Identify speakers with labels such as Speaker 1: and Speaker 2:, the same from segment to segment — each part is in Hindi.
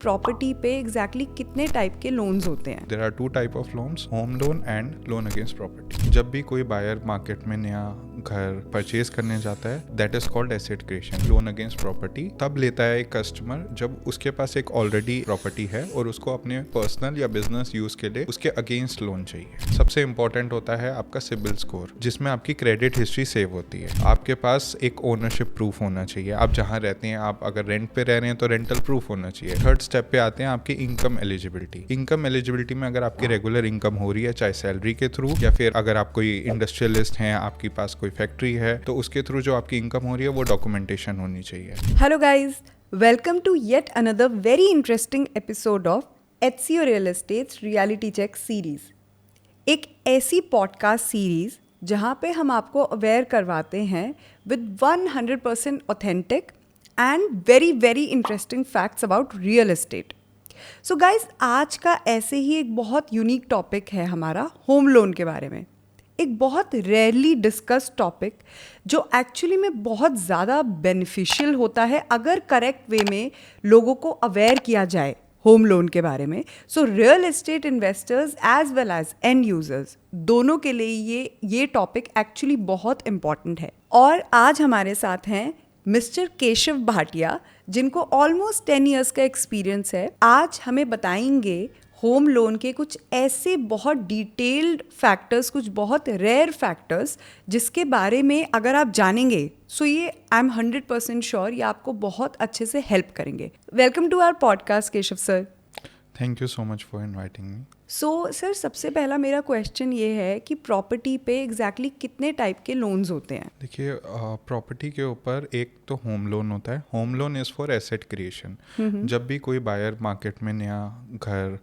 Speaker 1: प्रॉपर्टी पे एग्जैक्टली कितने टाइप के लोन्स होते हैं?
Speaker 2: There are two type of loans, home loan and loan against property. जब भी कोई बायर मार्केट में नया घर परचेज करने जाता है, that is called asset creation. Loan against property तब लेता है एक कस्टमर जब उसके पास एक ऑलरेडी प्रॉपर्टी है और उसको अपने पर्सनल या बिजनेस यूज के लिए उसके अगेंस्ट लोन चाहिए। सबसे इंपॉर्टेंट होता है आपका सिबिल स्कोर, जिसमें आपकी क्रेडिट हिस्ट्री सेव होती है। आपके पास एक ओनरशिप प्रूफ होना चाहिए, आप जहाँ रहते हैं, आप अगर रेंट पे रह रहे हैं तो रेंटल प्रूफ होना चाहिए। थर्ड स्टेप पे आते हैं आपकी इनकम एलिजिबिलिटी। इनकम एलिजिबिलिटी में अगर आपकी रेगुलर इनकम हो रही है, चाहे सैलरी के थ्रू या फिर अगर आप कोई इंडस्ट्रियलिस्ट हैं, आपके पास कोई फैक्ट्री है, तो उसके थ्रू जो आपकी इनकम हो रही है वो डॉक्यूमेंटेशन होनी चाहिए।
Speaker 1: Hello guys, welcome to yet another very interesting episode of HCO real estate reality check series. एक ऐसी पॉडकास्ट सीरीज जहां पे हम आपको अवेयर करवाते हैं with 100% authentic and very very interesting facts about real estate. So guys, आज का ऐसे ही एक बहुत यूनिक टॉपिक है हमारा होम लोन के बारे में। एक बहुत रेयरली डिस्कस्ड टॉपिक जो एक्चुअली में बहुत ज़्यादा बेनिफिशियल होता है अगर करेक्ट वे में लोगों को अवेयर किया जाए होम लोन के बारे में। So real estate investors as well as end users दोनों के लिए ये टॉपिक एक्चुअली बहुत इम्पॉर्टेंट है। और आज हमारे साथ हैं मिस्टर केशव भाटिया, जिनको ऑलमोस्ट 10 ईयर्स का एक्सपीरियंस है। आज हमें बताएंगे होम लोन के कुछ ऐसे बहुत डिटेल्ड फैक्टर्स, कुछ बहुत रेयर फैक्टर्स जिसके बारे में अगर आप जानेंगे सो ये आई एम 100% श्योर ये आपको बहुत अच्छे से हेल्प करेंगे। Welcome to our podcast Keshav sir.
Speaker 2: Thank you so much for inviting me.
Speaker 1: So sir, सबसे पहला मेरा क्वेश्चन ये है कि प्रॉपर्टी पे एग्जैक्टली कितने टाइप के लोन्स होते हैं?
Speaker 2: देखिए, प्रॉपर्टी के ऊपर एक तो होम लोन होता है। Home loan is for asset creation. जब भी कोई बायर मार्केट में नया घर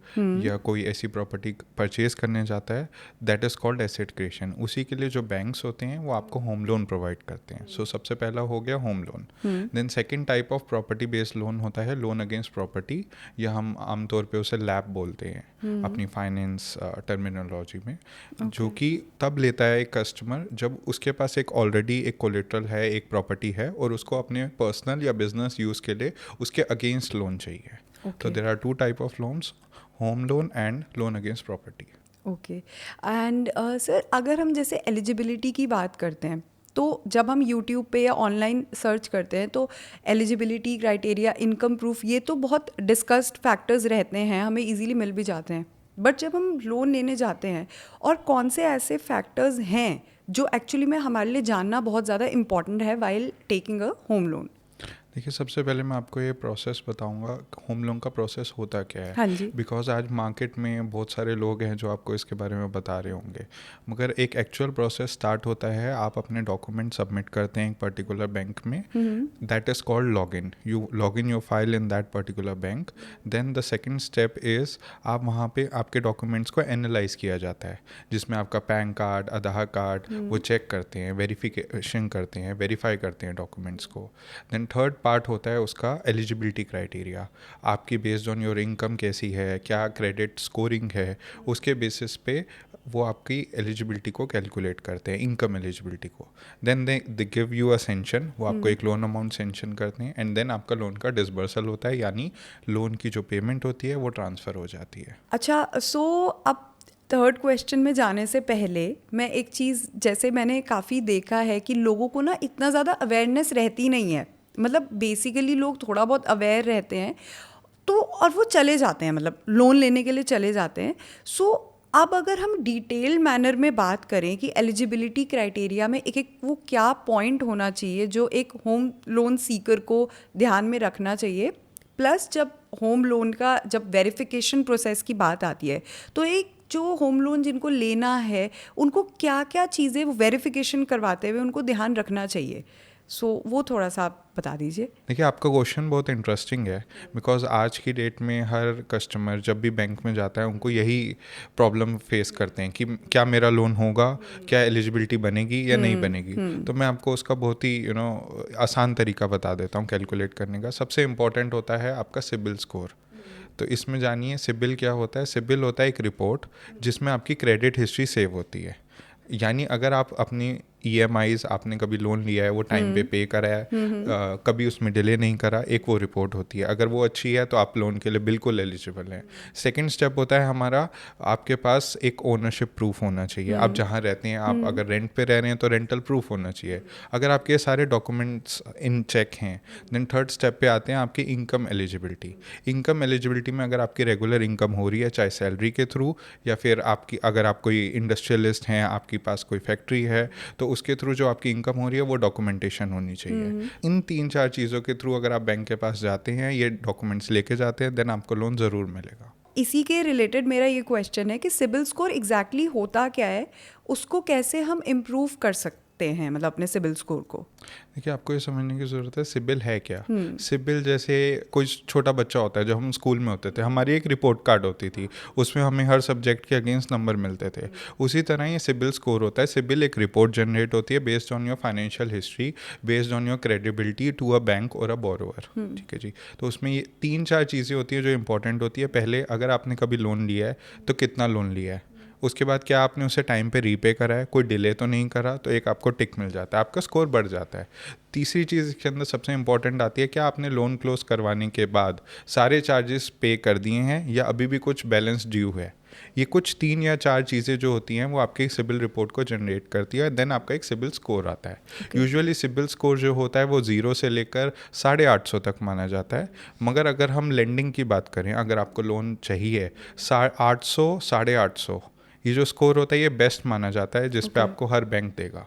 Speaker 2: या कोई ऐसी प्रॉपर्टी परचेज करने जाता है, that is called asset creation. उसी के लिए जो बैंक्स होते हैं वो आपको होम लोन प्रोवाइड करते हैं। सो सबसे पहला हो गया home loan. Then second type of property based loan होता है लोन अगेंस्ट प्रॉपर्टी, या हम आमतौर पर उसे लैप बोलते हैं अपनी फाइनेंस टर्मिनोलॉजी में। जो कि तब लेता है एक कस्टमर जब उसके पास एक ऑलरेडी एक कोलेट्रल है, एक प्रॉपर्टी है, और उसको अपने पर्सनल या बिजनेस यूज़ के लिए उसके अगेंस्ट लोन चाहिए। तो there are two type of loans, home loan and loan against property.
Speaker 1: Okay. And sir, अगर हम जैसे एलिजिबिलिटी की बात करते हैं तो जब हम YouTube पे या ऑनलाइन सर्च करते हैं तो एलिजिबिलिटी क्राइटेरिया, इनकम प्रूफ, ये तो बहुत डिस्कस्ड फैक्टर्स रहते हैं, हमें इजीली मिल भी जाते हैं। बट जब हम लोन लेने जाते हैं, और कौन से ऐसे फैक्टर्स हैं जो एक्चुअली में हमारे लिए जानना बहुत ज़्यादा इम्पॉर्टेंट है while taking a home loan?
Speaker 2: देखिए, सबसे पहले मैं आपको ये प्रोसेस बताऊंगा होम लोन का प्रोसेस होता क्या है।
Speaker 1: हाँ जी।
Speaker 2: बिकॉज आज मार्केट में बहुत सारे लोग हैं जो आपको इसके बारे में बता रहे होंगे, मगर एक एक्चुअल प्रोसेस स्टार्ट होता है। आप अपने डॉक्यूमेंट सबमिट करते हैं एक पर्टिकुलर बैंक में, that is called log in. You log in your file in that particular bank. Then the second step is आप वहाँ पे आपके डॉक्यूमेंट्स को एनालाइज किया जाता है, जिसमें आपका पैन कार्ड, आधार कार्ड, वो चेक करते हैं, वेरिफिकेशन करते हैं, वेरीफाई करते हैं डॉक्यूमेंट्स को। देन थर्ड पार्ट होता है उसका एलिजिबिलिटी क्राइटेरिया। आपकी बेस्ड ऑन योर इनकम कैसी है, क्या क्रेडिट स्कोरिंग है, उसके बेसिस पे वो आपकी एलिजिबिलिटी को कैलकुलेट करते हैं, इनकम एलिजिबिलिटी को। Then they give you a sanction, वो आपको एक लोन अमाउंट सेंशन करते हैं, एंड देन आपका लोन का डिसबर्सल होता है, यानी लोन की जो पेमेंट होती है वो ट्रांसफ़र हो जाती है।
Speaker 1: अच्छा, सो अब थर्ड क्वेश्चन में जाने से पहले मैं एक चीज़, जैसे मैंने काफ़ी देखा है कि लोगों को ना इतना ज़्यादा अवेयरनेस रहती नहीं है। मतलब बेसिकली लोग थोड़ा बहुत अवेयर रहते हैं तो, और वो चले जाते हैं, मतलब लोन लेने के लिए चले जाते हैं। सो अब अगर हम डिटेल मैनर में बात करें कि एलिजिबिलिटी क्राइटेरिया में एक एक वो क्या पॉइंट होना चाहिए जो एक होम लोन सीकर को ध्यान में रखना चाहिए, प्लस जब होम लोन का जब वेरिफिकेशन प्रोसेस की बात आती है तो एक जो होम लोन जिनको लेना है उनको क्या क्या चीज़ें वो वेरिफिकेशन करवाते हुए उनको ध्यान रखना चाहिए, सो वो थोड़ा सा आप बता दीजिए।
Speaker 2: देखिए, आपका क्वेश्चन बहुत इंटरेस्टिंग है, बिकॉज आज की डेट में हर कस्टमर जब भी बैंक में जाता है उनको यही प्रॉब्लम फेस करते हैं कि क्या मेरा लोन होगा, क्या एलिजिबिलिटी बनेगी या नहीं बनेगी। तो मैं आपको उसका बहुत ही आसान तरीका बता देता हूँ कैलकुलेट करने का। सबसे इम्पॉर्टेंट होता है आपका सिबिल स्कोर। तो इसमें जानिए सिबिल क्या होता है। सिबिल होता है एक रिपोर्ट जिसमें आपकी क्रेडिट हिस्ट्री सेव होती है, यानी अगर आप अपनी EMIs आपने कभी लोन लिया है वो टाइम पे करा है, कभी उसमें डिले नहीं करा, एक वो रिपोर्ट होती है। अगर वो अच्छी है तो आप लोन के लिए बिल्कुल एलिजिबल हैं। सेकंड स्टेप होता है हमारा, आपके पास एक ओनरशिप प्रूफ होना चाहिए। आप जहाँ रहते हैं, आप अगर रेंट पे रह रहे हैं तो रेंटल प्रूफ होना चाहिए। अगर आपके सारे डॉक्यूमेंट्स इन चेक हैं, देन थर्ड स्टेप पे आते हैं आपकी इनकम एलिजिबिलिटी। इनकम एलिजिबिलिटी में अगर आपकी रेगुलर इनकम हो रही है, चाहे सैलरी के थ्रू या फिर आपकी, अगर आप कोई इंडस्ट्रियलिस्ट हैं, आपके पास कोई फैक्ट्री है, तो उसके थ्रू जो आपकी इनकम हो रही है वो डॉक्यूमेंटेशन होनी चाहिए। इन 3-4 चीज़ों के थ्रू अगर आप बैंक के पास जाते हैं, ये डॉक्यूमेंट्स लेके जाते हैं, देन आपको लोन ज़रूर मिलेगा।
Speaker 1: इसी के रिलेटेड मेरा ये क्वेश्चन है कि सिबिल स्कोर एग्जैक्टली होता क्या है, उसको कैसे हम इम्प्रूव कर सकते हैं, मतलब अपने सिबिल स्कोर को?
Speaker 2: देखिए, आपको ये समझने की ज़रूरत है सिबिल है क्या। सिबिल जैसे कोई छोटा बच्चा होता है, जब हम स्कूल में होते थे हमारी एक रिपोर्ट कार्ड होती थी, उसमें हमें हर सब्जेक्ट के अगेंस्ट नंबर मिलते थे। उसी तरह ये सिबिल स्कोर होता है। सिबिल एक रिपोर्ट जनरेट होती है based on your financial history, based on your credibility to a bank और अ बोरोवर। ठीक है जी। तो उसमें ये 3-4 चीज़ें होती है जो इंपॉर्टेंट होती है। पहले, अगर आपने कभी लोन लिया है तो कितना लोन लिया है। उसके बाद क्या आपने उसे टाइम पे रीपे करा है, कोई डिले तो नहीं करा, तो एक आपको टिक मिल जाता है, आपका स्कोर बढ़ जाता है। तीसरी चीज़ इसके अंदर सबसे इंपॉर्टेंट आती है, क्या आपने लोन क्लोज करवाने के बाद सारे चार्जेस पे कर दिए हैं या अभी भी कुछ बैलेंस ड्यू है। ये कुछ 3 या 4 चीज़ें जो होती हैं वो आपके सिबिल रिपोर्ट को जनरेट करती है, देन आपका एक सिबिल स्कोर आता है। यूजुअली सिबिल स्कोर जो होता है वो 0 से लेकर 850 तक माना जाता है। मगर अगर हम लेंडिंग की बात करें, अगर आपको लोन चाहिए 800, 850, ये जो स्कोर होता है ये बेस्ट माना जाता है, जिस पे आपको हर बैंक देगा।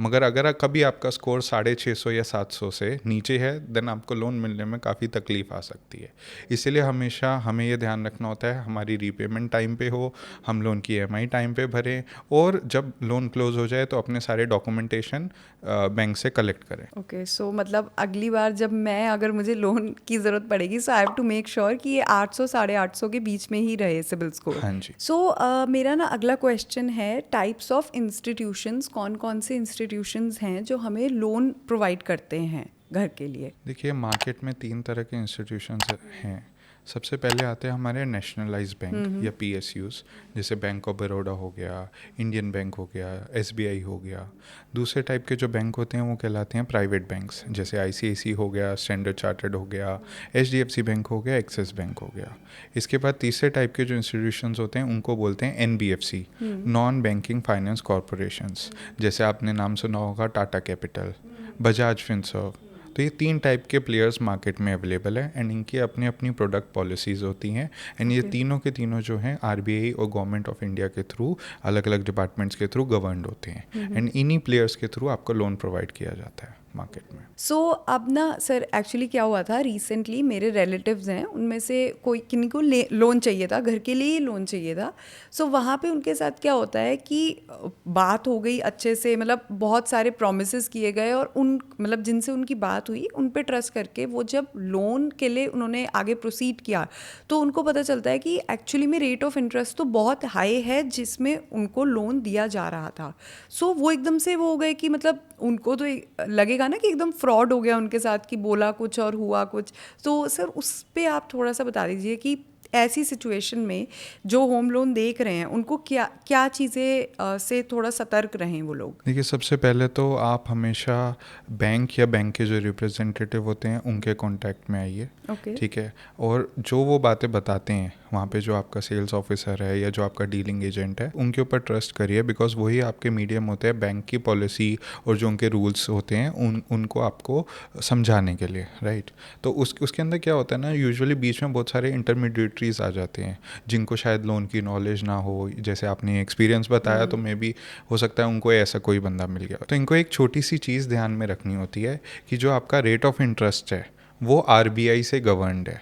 Speaker 2: मगर अगर कभी आपका स्कोर 650 या 700 से नीचे है, देन आपको लोन मिलने में काफ़ी तकलीफ आ सकती है। इसीलिए हमेशा हमें ये ध्यान रखना होता है हमारी रीपेमेंट टाइम पे हो, हम लोन की EMI टाइम पे भरें, और जब लोन क्लोज हो जाए तो अपने सारे डॉक्यूमेंटेशन बैंक से कलेक्ट करें।
Speaker 1: ओके, सो मतलब अगली बार जब मैं, अगर मुझे लोन की ज़रूरत पड़ेगी, so I have to make sure कि ये 800 850 के बीच में ही रहे सिबिल स्कोर।
Speaker 2: हाँ जी।
Speaker 1: सो मेरा ना अगला क्वेश्चन है, टाइप्स ऑफ इंस्टीट्यूशंस, कौन कौन से इंस्टीट्यूशंस हैं जो हमें लोन प्रोवाइड करते हैं घर के लिए?
Speaker 2: देखिए, मार्केट में 3 तरह के इंस्टीट्यूशंस हैं। सबसे पहले आते हैं हमारे नेशनलाइज्ड बैंक या PSUs, जैसे बैंक ऑफ बड़ौदा हो गया, इंडियन बैंक हो गया, SBI हो गया। दूसरे टाइप के जो बैंक होते हैं वो कहलाते हैं प्राइवेट बैंक्स, जैसे ICICI हो गया, स्टैंडर्ड चार्टर्ड हो गया, HDFC बैंक हो गया, एक्सिस बैंक हो गया। इसके बाद तीसरे टाइप के जो इंस्टीट्यूशंस होते हैं उनको बोलते हैं NBFC, non banking finance corporations. जैसे आपने नाम सुना होगा टाटा कैपिटल, बजाज फिनसर्व। तो ये 3 टाइप के प्लेयर्स मार्केट में अवेलेबल है, एंड इनकी अपनी अपनी प्रोडक्ट पॉलिसीज़ होती हैं। एंड ये तीनों के तीनों जो हैं RBI और गवर्नमेंट ऑफ इंडिया के थ्रू, अलग अलग डिपार्टमेंट्स के थ्रू गवर्नड होते हैं, एंड इन्हीं प्लेयर्स के थ्रू आपको लोन प्रोवाइड किया जाता है मार्केट में।
Speaker 1: सो अब ना सर, एक्चुअली क्या हुआ था, रिसेंटली मेरे रिलेटिव्स हैं, उनमें से कोई किन्हीं को लोन चाहिए था, घर के लिए ही लोन चाहिए था। सो वहाँ पे उनके साथ क्या होता है कि बात हो गई अच्छे से, मतलब बहुत सारे प्रोमिसेस किए गए, और उन मतलब जिनसे उनकी बात हुई उन पे ट्रस्ट करके वो जब लोन के लिए उन्होंने आगे प्रोसीड किया, तो उनको पता चलता है कि एक्चुअली में रेट ऑफ इंटरेस्ट तो बहुत हाई है जिसमें उनको लोन दिया जा रहा था। सो वो एकदम से वो हो गए कि मतलब उनको तो लगेगा ना कि एकदम फ्रॉड हो गया उनके साथ, कि बोला कुछ और हुआ कुछ। तो सर उस पे आप थोड़ा सा बता दीजिए कि ऐसी सिचुएशन में जो होम लोन देख रहे हैं उनको क्या क्या चीज़ें से थोड़ा सतर्क रहें वो लोग?
Speaker 2: देखिए, सबसे पहले तो आप हमेशा बैंक या बैंक के जो रिप्रेजेंटेटिव होते हैं उनके कांटेक्ट में आइए। ठीक है। और जो वो बातें बताते हैं वहाँ पे, जो आपका सेल्स ऑफिसर है या जो आपका डीलिंग एजेंट है, उनके ऊपर ट्रस्ट करिए, बिकॉज वही आपके मीडियम होते हैं बैंक की पॉलिसी और जो उनके रूल्स होते हैं उनको आपको समझाने के लिए, राइट। तो उसके अंदर क्या होता है ना, यूजुअली बीच में बहुत सारे इंटरमीडिएटरीज आ जाते हैं जिनको शायद लोन की नॉलेज ना हो। जैसे आपने एक्सपीरियंस बताया, तो मे बी हो सकता है उनको ऐसा कोई बंदा मिल गया। तो इनको एक छोटी सी चीज़ ध्यान में रखनी होती है कि जो आपका रेट ऑफ इंटरेस्ट है वो RBI से गवर्नड है।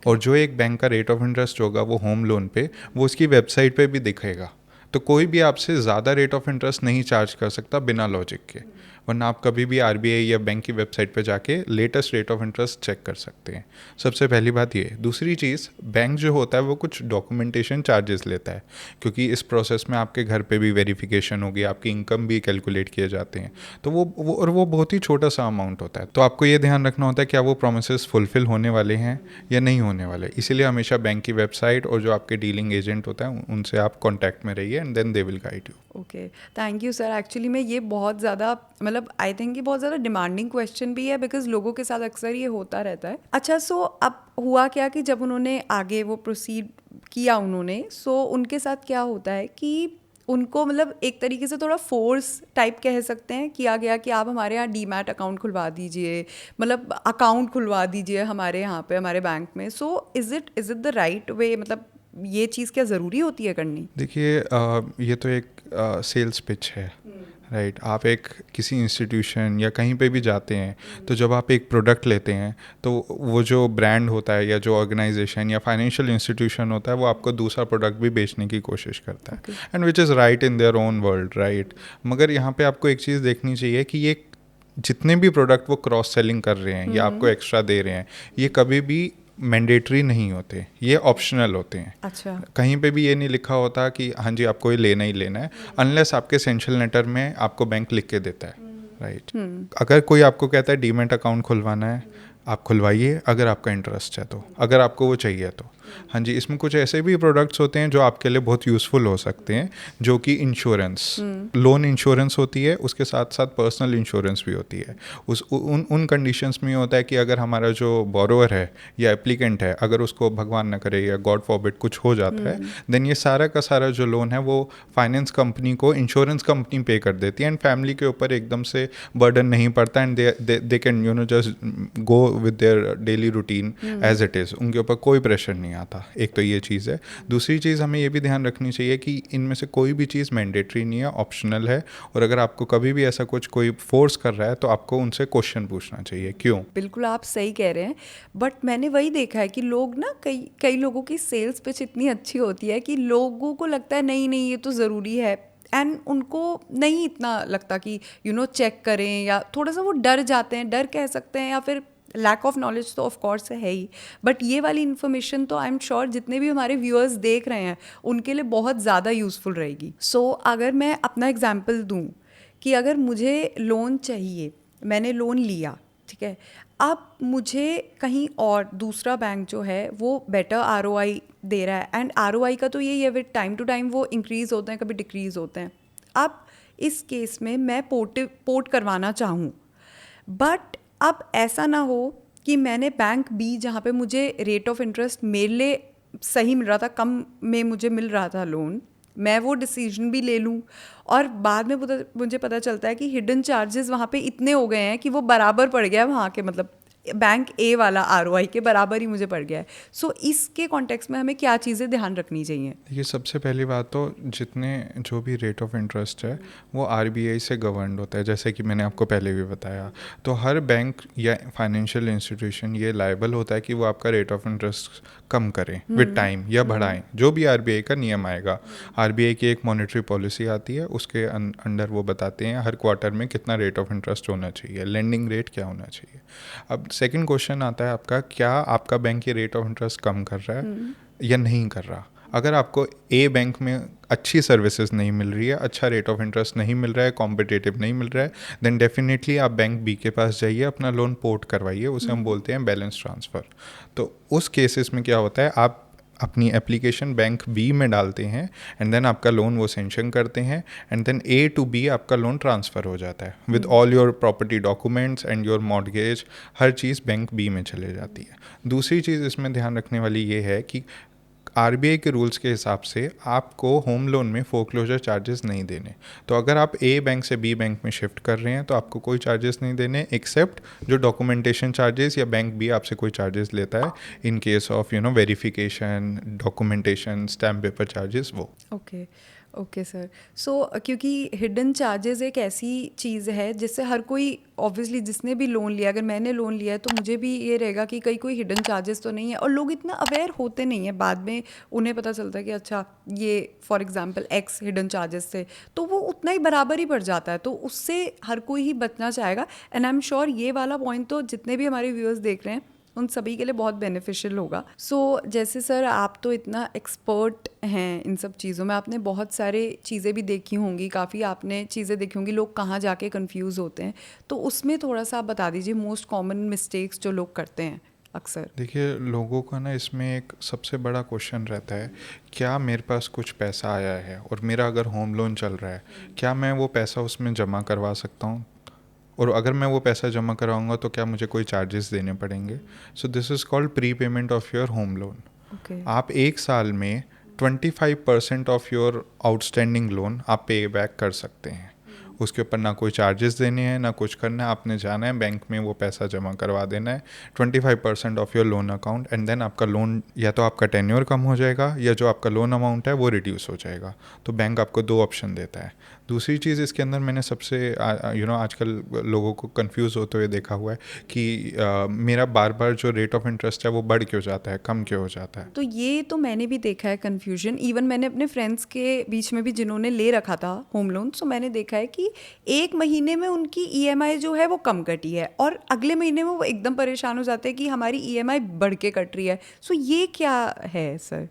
Speaker 2: और जो एक बैंक का रेट ऑफ इंटरेस्ट होगा वो होम लोन पे, वो उसकी वेबसाइट पे भी दिखेगा। तो कोई भी आपसे ज़्यादा रेट ऑफ इंटरेस्ट नहीं चार्ज कर सकता बिना लॉजिक के। वरना आप कभी भी RBI या बैंक की वेबसाइट पे जाके latest rate of interest check कर सकते हैं। सबसे पहली बात ये। दूसरी चीज़, बैंक जो होता है वो कुछ डॉक्यूमेंटेशन चार्जेस लेता है, क्योंकि इस प्रोसेस में आपके घर पे भी वेरिफिकेशन होगी, आपकी इनकम भी कैलकुलेट किए जाते हैं, तो वो बहुत ही छोटा सा अमाउंट होता है। तो आपको ये ध्यान रखना होता है क्या वो प्रोमिसेस फुलफिल होने वाले हैं या नहीं होने वाले। इसीलिए हमेशा बैंक की वेबसाइट और जो आपके डीलिंग एजेंट होता है उनसे आप कॉन्टैक्ट में रहिए, and then they will guide you.
Speaker 1: Okay, thank you sir. Actually में ये बहुत ज़्यादा, मतलब आई थिंक ये बहुत ज़्यादा डिमांडिंग क्वेश्चन भी है, बिकॉज लोगों के साथ अक्सर ये होता रहता है। अच्छा, सो अब हुआ क्या कि जब उन्होंने आगे वो प्रोसीड किया उन्होंने, सो उनके साथ क्या होता है कि उनको मतलब एक तरीके से थोड़ा फोर्स टाइप कह सकते हैं किया गया कि आप हमारे यहाँ डीमैट अकाउंट खुलवा दीजिए, मतलब अकाउंट खुलवा दीजिए हमारे यहाँ पे, हमारे बैंक में। So is it the right way, मतलब ये चीज़ क्या ज़रूरी होती है करनी?
Speaker 2: देखिए, ये तो एक सेल्स पिच है, राइट। आप एक किसी इंस्टीट्यूशन या कहीं पे भी जाते हैं, तो जब आप एक प्रोडक्ट लेते हैं तो वो जो ब्रांड होता है या जो ऑर्गेनाइजेशन या फाइनेंशियल इंस्टीट्यूशन होता है वो आपको दूसरा प्रोडक्ट भी बेचने की कोशिश करता है, and which is right in their own world, right. मगर यहाँ पे आपको एक चीज़ देखनी चाहिए कि ये जितने भी प्रोडक्ट वो क्रॉस सेलिंग कर रहे हैं या आपको एक्स्ट्रा दे रहे हैं, ये कभी भी मैंडेटरी नहीं होते, ये ऑप्शनल होते हैं।
Speaker 1: अच्छा,
Speaker 2: कहीं पे भी ये नहीं लिखा होता कि हाँ जी आपको ये लेना ही लेना है, अनलेस आपके एसेंशियल लेटर में आपको बैंक लिख के देता है, राइट। अगर कोई आपको कहता है डीमैट अकाउंट खुलवाना है, आप खुलवाइए अगर आपका इंटरेस्ट है तो, अगर आपको वो चाहिए तो। हाँ जी, इसमें कुछ ऐसे भी प्रोडक्ट्स होते हैं जो आपके लिए बहुत यूज़फुल हो सकते हैं, जो कि इंश्योरेंस, लोन इंश्योरेंस होती है, उसके साथ साथ पर्सनल इंश्योरेंस भी होती है। उन कंडीशंस में होता है कि अगर हमारा जो बोरोवर है या एप्लीकेंट है, अगर उसको भगवान न करे या गॉड फॉरबिड कुछ हो जाता है, देन ये सारा का सारा जो लोन है वो फाइनेंस कंपनी को इंश्योरेंस कंपनी पे कर देती है, एंड फैमिली के ऊपर एकदम से बर्डन नहीं पड़ता, and they can just go with their daily routine as it is. उनके ऊपर कोई प्रेशर नहीं आता। एक तो ये चीज़ है। दूसरी चीज़ हमें ये भी ध्यान रखनी चाहिए कि इनमें से कोई भी चीज़ मैंडेटरी नहीं है, ऑप्शनल है, और अगर आपको कभी भी ऐसा कुछ कोई फोर्स कर रहा है तो आपको उनसे क्वेश्चन पूछना चाहिए क्यों।
Speaker 1: बिल्कुल आप सही कह रहे हैं, बट मैंने वही देखा है कि लोग ना, कई लोगों की सेल्स पिच इतनी अच्छी होती है कि लोगों को लगता है नहीं नहीं ये तो ज़रूरी है, एंड उनको नहीं इतना लगता कि चेक करें, या थोड़ा सा वो डर जाते हैं, डर कह सकते हैं, या फिर लैक ऑफ नॉलेज तो ऑफ कोर्स है ही। बट ये वाली इन्फॉर्मेशन तो आई एम श्योर जितने भी हमारे व्यूअर्स देख रहे हैं उनके लिए बहुत ज़्यादा यूज़फुल रहेगी। सो अगर मैं अपना एग्जाम्पल दूँ कि अगर मुझे लोन चाहिए, मैंने लोन लिया, ठीक है, अब मुझे कहीं और दूसरा बैंक जो है वो बेटर ROI दे रहा है, एंड ROI का तो यही है, विद टाइम टू टाइम वो इंक्रीज़ होते हैं, कभी डिक्रीज़ होते हैं। अब इस केस में मैं पोर्ट करवाना चाहूँ, बट अब ऐसा ना हो कि मैंने बैंक बी, जहाँ पे मुझे रेट ऑफ इंटरेस्ट मेरे लिए सही मिल रहा था, कम में मुझे मिल रहा था लोन, मैं वो डिसीजन भी ले लूँ, और बाद में मुझे पता चलता है कि हिडन चार्जेस वहाँ पे इतने हो गए हैं कि वो बराबर पड़ गया है वहाँ के, मतलब बैंक ए वाला ROI के बराबर ही मुझे पड़ गया है। सो इसके कॉन्टेक्स्ट में हमें क्या चीज़ें ध्यान रखनी चाहिए?
Speaker 2: ये सबसे पहली बात तो जितने जो भी रेट ऑफ इंटरेस्ट है वो RBI से गवर्नड होता है, जैसे कि मैंने आपको पहले भी बताया। तो हर बैंक या फाइनेंशियल इंस्टीट्यूशन ये लायबल होता है कि वो आपका रेट ऑफ इंटरेस्ट कम करें विद टाइम या बढ़ाएं, जो भी RBI का नियम आएगा। RBI की एक मॉनेटरी पॉलिसी आती है, उसके अंडर वो बताते हैं हर क्वार्टर में कितना रेट ऑफ इंटरेस्ट होना चाहिए, लेंडिंग रेट क्या होना चाहिए। अब सेकंड क्वेश्चन आता है आपका, क्या आपका बैंक ये रेट ऑफ इंटरेस्ट कम कर रहा है या नहीं कर रहा। अगर आपको ए बैंक में अच्छी सर्विसेज नहीं मिल रही है, अच्छा रेट ऑफ इंटरेस्ट नहीं मिल रहा है, कॉम्पिटिटिव नहीं मिल रहा है, देन डेफिनेटली आप बैंक बी के पास जाइए, अपना लोन पोर्ट करवाइए, उसे हम बोलते हैं बैलेंस ट्रांसफ़र। तो उस केसेस में क्या होता है, आप अपनी एप्लीकेशन बैंक बी में डालते हैं, एंड देन आपका लोन वो सेंक्शन करते हैं, and then A to B आपका लोन ट्रांसफ़र हो जाता है with all your property documents and your mortgage, हर चीज़ बैंक बी में चले जाती है। दूसरी चीज़ इसमें ध्यान रखने वाली ये है कि RBI के रूल्स के हिसाब से आपको होम लोन में फोरक्लोजर चार्जेस नहीं देने। तो अगर आप A बैंक से B बैंक में शिफ्ट कर रहे हैं तो आपको कोई चार्जेस नहीं देने, एक्सेप्ट जो डॉक्यूमेंटेशन चार्जेस या बैंक B आपसे कोई चार्जेस लेता है in case of verification, documentation, stamp paper charges, वो।
Speaker 1: Okay okay sir. सो क्योंकि हिडन चार्जेस एक ऐसी चीज़ है जिससे हर कोई ऑब्वियसली जिसने भी लोन लिया, अगर मैंने लोन लिया है तो मुझे भी ये रहेगा कि कहीं कोई हिडन चार्जेस तो नहीं है, और लोग इतना अवेयर होते नहीं है, बाद में उन्हें पता चलता है कि अच्छा ये for example x hidden charges थे, तो वो उतना ही बराबर ही पड़ जाता है, तो उससे हर कोई ही बचना चाहेगा। एंड आई एम श्योर ये वाला पॉइंट तो जितने भी हमारे व्यूअर्स देख रहे हैं उन सभी के लिए बहुत बेनिफिशियल होगा। सो जैसे सर आप तो इतना एक्सपर्ट हैं इन सब चीज़ों में, आपने बहुत सारे चीज़ें भी देखी होंगी, काफ़ी आपने चीज़ें देखी होंगी लोग कहाँ जाके कंफ्यूज होते हैं, तो उसमें थोड़ा सा आप बता दीजिए मोस्ट कॉमन मिस्टेक्स जो लोग करते हैं अक्सर।
Speaker 2: देखिए, लोगों का ना इसमें एक सबसे बड़ा क्वेश्चन रहता है, क्या मेरे पास कुछ पैसा आया है और मेरा अगर होम लोन चल रहा है, क्या मैं वो पैसा उसमें जमा करवा सकता हूँ, और अगर मैं वो पैसा जमा कराऊंगा तो क्या मुझे कोई चार्जेस देने पड़ेंगे। So this is called pre payment of your home loan.
Speaker 1: Okay.
Speaker 2: आप एक साल में 25% ऑफ योर आउटस्टैंडिंग लोन आप पे बैक कर सकते हैं। उसके ऊपर ना कोई चार्जेस देने हैं ना कुछ करना है, आपने जाना है बैंक में वो पैसा जमा करवा देना है 25% of your loan account, and then आपका लोन या तो आपका टेन्योर कम हो जाएगा या जो आपका लोन अमाउंट है वो रिड्यूस हो जाएगा। तो बैंक आपको 2 ऑप्शन देता है। दूसरी चीज़ इसके अंदर मैंने सबसे आजकल लोगों को कंफ्यूज होते हुए देखा हुआ है कि मेरा बार बार जो रेट ऑफ इंटरेस्ट है वो बढ़ क्यों जाता है, कम क्यों हो जाता है।
Speaker 1: तो ये तो मैंने भी देखा है कन्फ्यूजन, इवन मैंने अपने फ्रेंड्स के बीच में भी जिन्होंने ले रखा था होम लोन, सो मैंने देखा है कि एक महीने में उनकी ईएमआई जो है वो कम कटी है और अगले महीने में वो एकदम परेशान हो जाते हैं कि हमारी ईएमआई बढ़ के कट रही है। सो ये क्या है सर?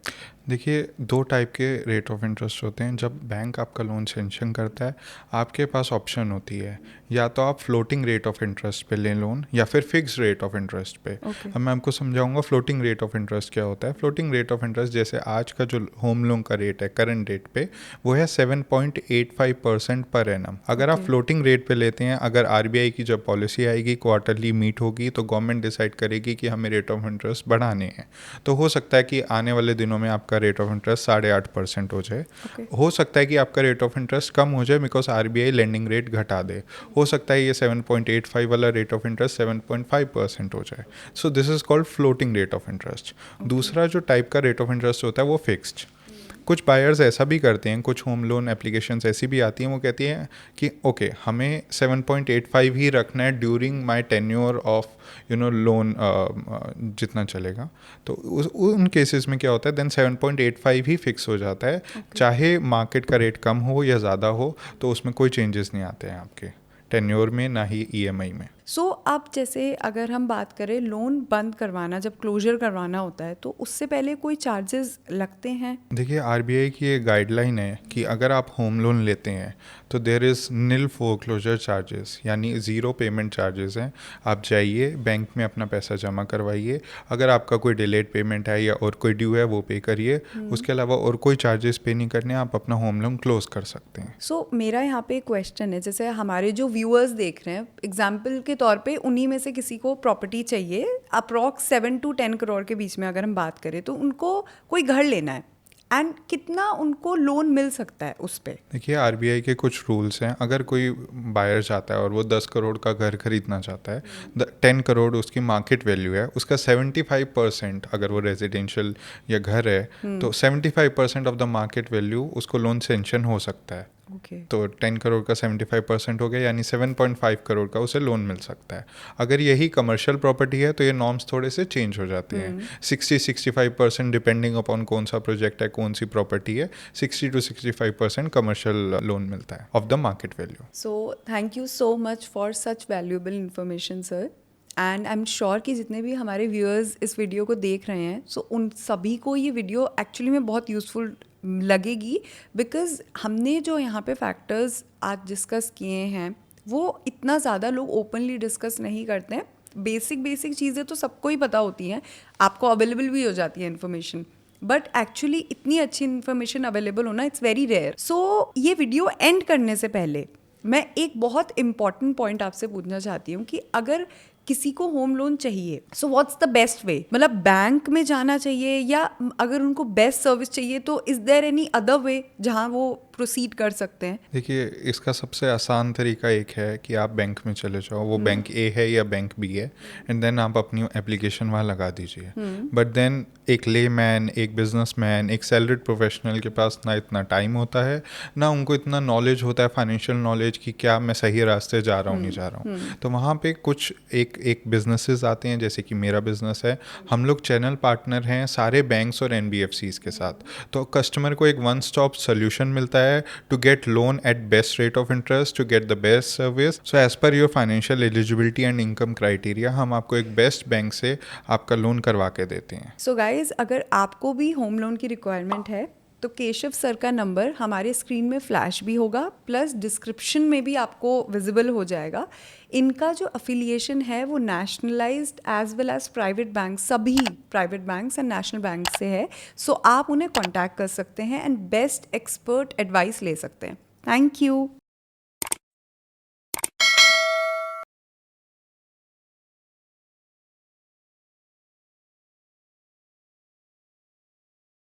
Speaker 2: देखिए, 2 टाइप के रेट ऑफ इंटरेस्ट होते हैं। जब बैंक आपका लोन सेंक्शन करता है, आपके पास ऑप्शन होती है, या तो आप फ्लोटिंग रेट ऑफ इंटरेस्ट पे लें लोन या फिर फिक्स रेट ऑफ इंटरेस्ट पे। अब मैं आपको समझाऊंगा फ्लोटिंग रेट ऑफ इंटरेस्ट क्या होता है। फ्लोटिंग रेट ऑफ इंटरेस्ट जैसे आज का जो होम लोन का रेट है करंट रेट पे, वो है 7.85% पर एनम। अगर आप फ्लोटिंग रेट पे लेते हैं, अगर आरबीआई की जब पॉलिसी आएगी, क्वार्टरली मीट होगी, तो गवर्नमेंट डिसाइड करेगी कि हमें रेट ऑफ इंटरेस्ट बढ़ाने हैं, तो हो सकता है कि आने वाले दिनों में आपका रेट ऑफ इंटरेस्ट 8.5% हो जाए। हो सकता है कि आपका रेट ऑफ इंटरेस्ट कम हो जाए बिकॉज आरबीआई लेंडिंग रेट घटा दे। हो सकता है ये 7.85 वाला रेट ऑफ इंटरेस्ट 7.5% हो जाए। So this is called floating rate of interest. दूसरा जो टाइप का रेट ऑफ इंटरेस्ट होता है वो फिक्स्ड। कुछ बायर्स ऐसा भी करते हैं, कुछ होम लोन एप्लीकेशंस ऐसी भी आती हैं, वो कहती हैं कि ओके हमें 7.85 ही रखना है during my tenure of loan जितना चलेगा। तो उन केसेस में क्या होता है, देन 7.85 ही फिक्स हो जाता है। चाहे मार्केट का रेट कम हो या ज़्यादा हो, तो उसमें कोई चेंजेस नहीं आते हैं आपके टेन्योर में ना ही ईएमआई में।
Speaker 1: सो अब जैसे अगर हम बात करें लोन बंद करवाना, जब क्लोजर करवाना होता है तो उससे पहले कोई चार्जेस लगते हैं?
Speaker 2: देखिए, आरबीआई की एक गाइडलाइन है कि अगर आप होम लोन लेते हैं तो there is nil foreclosure charges, यानी ज़ीरो पेमेंट चार्जेस हैं। आप जाइए बैंक में अपना पैसा जमा करवाइए, अगर आपका कोई डिलेड पेमेंट है या और कोई ड्यू है वो पे करिए, उसके अलावा और कोई चार्जेस पे नहीं करने, आप अपना होम लोन क्लोज कर सकते हैं।
Speaker 1: सो मेरा यहाँ पे एक क्वेश्चन है, जैसे हमारे जो व्यूअर्स देख रहे हैं, एग्जाम्पल के तौर पे उन्हीं में से किसी को प्रॉपर्टी चाहिए अप्रॉक्स 7 to 10 करोड़ के बीच में अगर हम बात करें, तो उनको कोई घर लेना है एंड कितना उनको लोन मिल सकता है उस पर?
Speaker 2: देखिए, आरबीआई के कुछ रूल्स हैं। अगर कोई बायर चाहता है और वो 10 करोड़ का घर खरीदना चाहता है, 10 करोड़ उसकी मार्केट वैल्यू है, उसका 75% अगर वो रेजिडेंशियल या घर है तो 75% ऑफ द मार्केट वैल्यू उसको लोन सेंक्शन हो सकता है। तो 10 करोड़ का 75% हो गया, यानी 7.5 करोड़ का उसे लोन मिल सकता है। अगर यही कमर्शियल प्रॉपर्टी है तो ये नॉर्म्स थोड़े से चेंज हो जाते हैं। 60-65% डिपेंडिंग अपॉन कौन सा प्रोजेक्ट है, कौन सी प्रॉपर्टी है, 60 to 65% कमर्शियल लोन मिलता है of the market value.
Speaker 1: So thank you so much for such valuable information sir, and I am sure कि जितने भी हमारे व्यूअर्स इस वीडियो को देख रहे हैं, सो उन सभी को ये वीडियो एक्चुअली में बहुत यूज़फुल लगेगी, बिकॉज हमने जो यहाँ पे फैक्टर्स आज डिस्कस किए हैं वो इतना ज़्यादा लोग ओपनली डिस्कस नहीं करते हैं। बेसिक चीज़ें तो सबको ही पता होती हैं, आपको अवेलेबल भी हो जाती है इन्फॉर्मेशन, बट एक्चुअली इतनी अच्छी इन्फॉर्मेशन अवेलेबल होना इट्स वेरी रेयर। सो ये वीडियो एंड करने से पहले मैं एक बहुत इंपॉर्टेंट पॉइंट आपसे पूछना चाहती हूँ कि अगर किसी को होम लोन चाहिए, so what's the best way? मतलब बैंक में जाना चाहिए, या अगर उनको बेस्ट सर्विस चाहिए तो is there any other way जहाँ वो प्रोसीड कर सकते हैं?
Speaker 2: देखिए, इसका सबसे आसान तरीका एक है कि आप बैंक में चले जाओ, वो बैंक ए है या बैंक बी है, एंड देन आप अपनी एप्लीकेशन वहाँ लगा दीजिए। बट देन एक लेमैन, एक बिजनेसमैन, एक सैलरीड प्रोफेशनल के पास ना इतना टाइम होता है, ना उनको इतना नॉलेज होता है, फाइनेंशियल नॉलेज, कि क्या मैं सही रास्ते जा रहा हूँ नहीं जा रहा हूँ। तो वहाँ पे कुछ एक बिजनेसेस आते हैं, जैसे कि मेरा बिजनेस है, हम लोग चैनल पार्टनर हैं सारे बैंक्स और NBFCs के साथ। तो कस्टमर को एक वन स्टॉप सोल्यूशन मिलता है to get loan at best rate of interest, to get the best service. So as per your financial eligibility and income criteria, हम आपको एक बेस्ट बैंक से आपका लोन करवा के देते हैं।
Speaker 1: सो गाइज, अगर आपको भी होम लोन की रिक्वायरमेंट है तो केशव सर का नंबर हमारे स्क्रीन में फ्लैश भी होगा, प्लस डिस्क्रिप्शन में भी आपको विजिबल हो जाएगा। इनका जो अफिलिएशन है वो nationalised as well as private bank, सभी private banks and national bank से है। सो आप उन्हें कॉन्टैक्ट कर सकते हैं एंड बेस्ट एक्सपर्ट एडवाइस ले सकते हैं। Thank you.